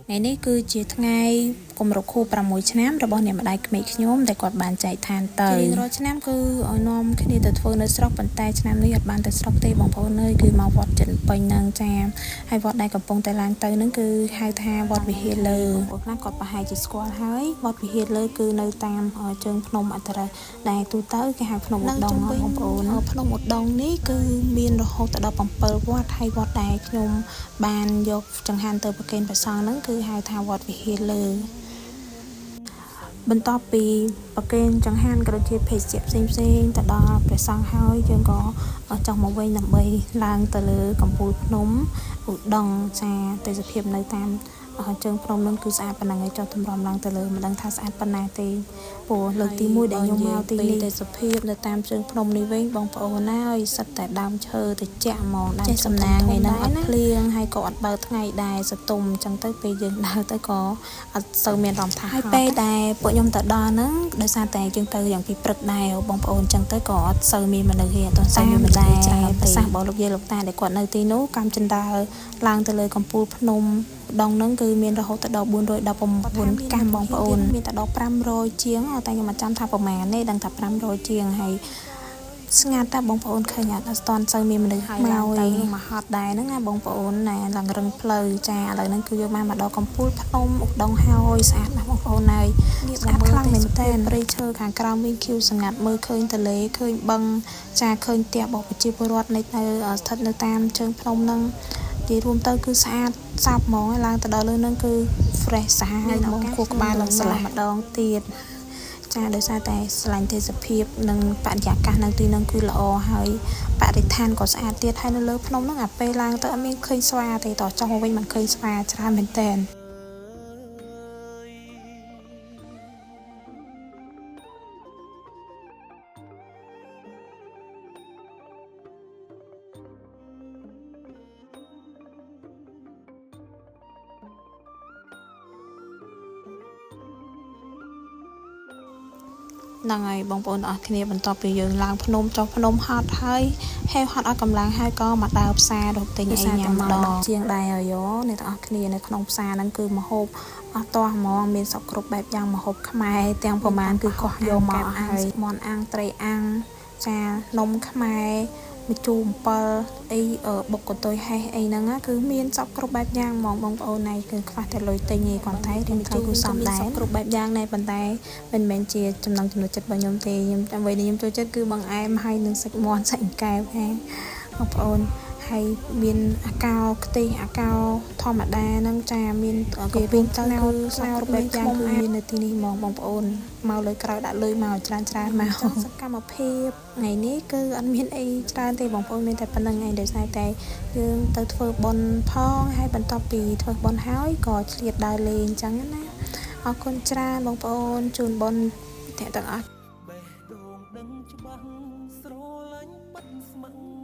ngàyនេះគឺជាថ្ងៃគម្រប់ខួប6ឆ្នាំរបស់អ្នកម្ដាយក្មេកខ្ញុំដែលគាត់បានចែកឋានទៅរៀងរាល់ឆ្នាំគឺឲ្យនាំគ្នាទៅធ្វើនៅស្រុកប៉ុន្តែឆ្នាំនេះអត់បានទៅស្រុកទេបងប្អូនអើយគឺមកវត្តចិនពេញហ្នឹងចាហើយវត្តដែលកំពុងតែឡើងទៅហ្នឹងគឺហៅថាវត្តវិហារលើពួកខ្លះគាត់ប្រហែលជាស្គាល់ហើយវត្តវិហារលើគឺនៅតាមជើងភ្នំអន្តរដែលទូទៅគេហៅភ្នំឧដុង្គបងប្អូនភ្នំឧដុង្គនេះគឺមានរហូតដល់7វត្តហើយវត្តដែលខ្ញុំបានយកចង្ហាន់ទៅប្រគេនព្រះសង្ឃហ្នឹងគឺហៅថាវត្តវិហារលើបន្ទាប់ពីប្រគេនចង្ហាន់ក៏ដូចជាភេសជ្ជៈផ្សេងទៅដល់ព្រះសង្ឃហើយយើងក៏ចុះមកវិញដើម្បីឡើងទៅលើកំពូលភ្នំឧដុង្គចាទេសភាពនៅតាមជើងភ្នំនឹងគឺស្អាតប៉ុណ្ណឹងហើយចុះទម្រាំឡើងទៅលើមិនដឹងថាស្អាតប៉ុណ្ណាទេព្រោះលើកទី1ដែលខ្ញុំមកទីនេះទេសភាពនៅតាមជើងភ្នំនេះវិញបងប្អូនហើយសិតតែដើមឈើត្រជាក់ហ្មងដើមសំណាងថ្ងៃហ្នឹងអត់ភ្លៀងហើយក៏អត់បើថ្ងៃដែរសតុំអញ្ចឹងទៅពេលយើងដើរទៅក៏អត់សូវមានអារម្មណ៍ថាហើយពេលដែលពួកខ្ញុំទៅដល់ហ្នឹងដោយសារតែយើងទៅយ៉ាងពីព្រឹកដែរបងប្អូនអញ្ចឹងទៅក៏អត់សូវមានមនុស្សទេអត់សូវមានមនុស្សច្រើនប្រសាសន៍របស់លោកយាយលោកតាដែលគាត់នៅទីនោះកម្មចិន្តាឡើងទៅលើកំពូលភ្នំដងហ្នឹងគឺមានរហូតដល់419កាំបងប្អូនមានតែដល់500ជាងតែខ្ញុំមិនចាំថាប្រមាណទេដឹងថា500ជាងហើយស្ងាត់តែបងប្អូនឃើញអត់ស្ទាន់សូវមានមនុស្សមកទៅមកហត់ដែរហ្នឹងណាបងប្អូនណាឡើងរឹងផ្លូវចាឥឡូវហ្នឹងគឺយកមកដល់កំពូលភ្នំឧដុង្គហើយស្អាតណាស់បងប្អូនហើយស្អាតខ្លាំងមែនតើព្រៃឈើខាងក្រោមវិញខៀវស្ងាត់មើលឃើញទន្លេឃើញបឹងចាឃើញផ្ទះរបស់ប្រជាពលរដ្ឋនៅស្ថិតនៅតាមជើងភ្នំហ្នឹងនិយាយរួមទៅគឺស្អាតសាប់ហ្មងឡើងទៅដល់លើហ្នឹងគឺ fresh សាហាវហ្មងគួរក្បាលឡើងស្លាម្ដងទៀតចាដោយសារតែស្រឡាញ់ទេសភាពនិងបរិយាកាសនៅទីហ្នឹងគឺល្អហើយបរិស្ថានក៏ស្អាតទៀតហើយនៅលើភ្នំហ្នឹងអាពេលឡើងទៅអត់មានឃើញស្វាទេតោះចុះមកវិញមិនឃើញស្វាច្រើនមែនតើហ្នឹងហើយបងប្អូនអរគ្នាបន្ទាប់ពីយើងឡើងភ្នំចុះភ្នំហត់ហើយហេវហត់អត់កម្លាំងហើយក៏មកដើរផ្សាររកទិញអីញ៉ាំម្ដងជាងដែរហើយអ្នកទាំងអស់គ្នានៅក្នុងផ្សារហ្នឹងគឺម្ហូបអស់តោះហ្មងមានសពគ្រប់បែបយ៉ាងម្ហូបខ្មែរទាំងប្រមាណគឺកោះយកមកហើយមាន់អាំងត្រីអាំងចានំខ្មែរម្ជូរអំពិលអីបុកកន្ទុយហេះអីហ្នឹងគឺមានសពគ្រប់បែបយ៉ាងហ្មងបងប្អូនណាគឺខ្វះតែលុយទិញឯងគាត់តែរៀងត្រូវគឺសំដែរគ្រប់បែបយ៉ាងដែរប៉ុន្តែមិនមែនជាចំណង់ចំណូលចិត្តរបស់ខ្ញុំទេខ្ញុំអ្វីដែលខ្ញុំចូលចិត្តគឺបង្អែមហើយនឹងសាច់មាន់សាច់អង្កែបហ្នឹងបងប្អូនហើយមានអាកោខ្ទិះអាកោធម្មតាហ្នឹងចាមានគេវិញទៅគឺស្នាគ្រប់បែបយ៉ាងគឺមាននៅទីនេះហ្មងបងប្អូនមកលើក្រោយដាក់លុយមកច្រើនមកសកម្មភាពថ្ងៃនេះគឺអត់មានអីច្រើនទេបងប្អូនមានតែប៉ុណ្្នឹងឯងដោយសារតែយើងទៅធ្វើបុណ្យផងហើយបន្ទាប់ពីធ្វើបុណ្យហើយក៏ឆ្លៀតដើរលេងអញ្ចឹងណាអរគុណច្រើនបងប្អូនជូនបុណ្យទាំងអស់បេះដូងដឹងច្បាស់ស្រឡាញ់បាត់ស្មឹង